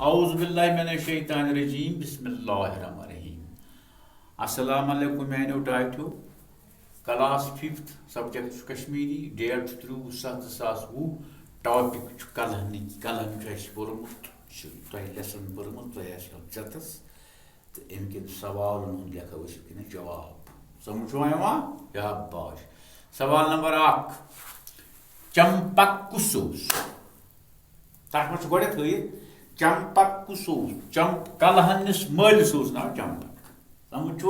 औज़ु बिल्लाहि मिनश शैतानिर रजीम बिस्मिल्लाहिर रहमानिर रहीम। अस्सलाम वालेकुम मैंने उठायो class 5th subject Kashmiri date 13/7/2020 topic Kalhan पोर्मुत लेसन पोर्मुत चतस तो अमिक सवाल लेखो जवाब समझो या बाश। सवाल नंबर 1 चंपक कुस तथ मे थी चंपक कुस कलहनिस मलिस ना चंपक समझ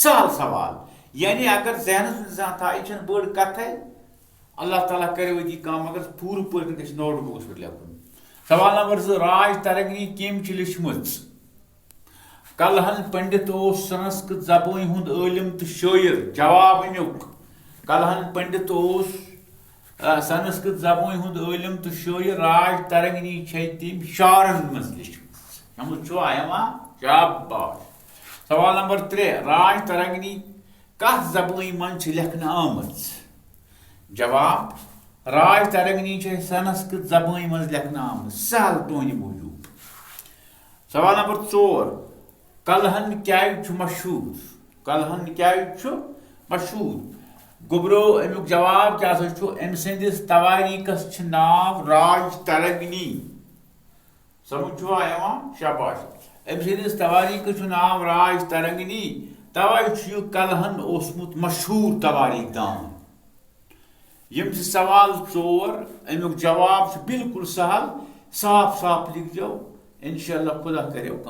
सहल सवाल यानी अगर जहनस थी बड़ कथ अल्लाह ताला कर मगर पूर पे नोटबुक पे लिखुन। सवाल नंबर 2 राज तरंगनी कम लिखम कलहन पंडित संस्कृत जबान हुंद आलिम तो शायर जवाब अमुक कलहन पंडित संस्कृत जबान हुंद आलिम तो शायर राज तरंगनी तम शारन मज लिखम समझ शाबाश। सवाल नंबर 3 राज तरंगनी कथ जबान मज लिखन आम जवाब राज तरंगनी संस्कृत जबान मज लिखन आम सहल तुहद मूजूब। सवाल नंबर 4 कलहन क्या मशहूर कलहन क्या मशहूर गुबरो अमुक जवाब क्या अम सदिस तवारीखस नाव राज तरंगनी समझ शाबाश अम सदिस तवारीख नाव राज तरंगनी तवे कलहन ओसमुत मशहूर तवारीख दान। यम सवाल 4 अमुक जवाब बिल्कुल सहल साफ साफ लिख जाओ इंशाअल्लाह खुदा करे।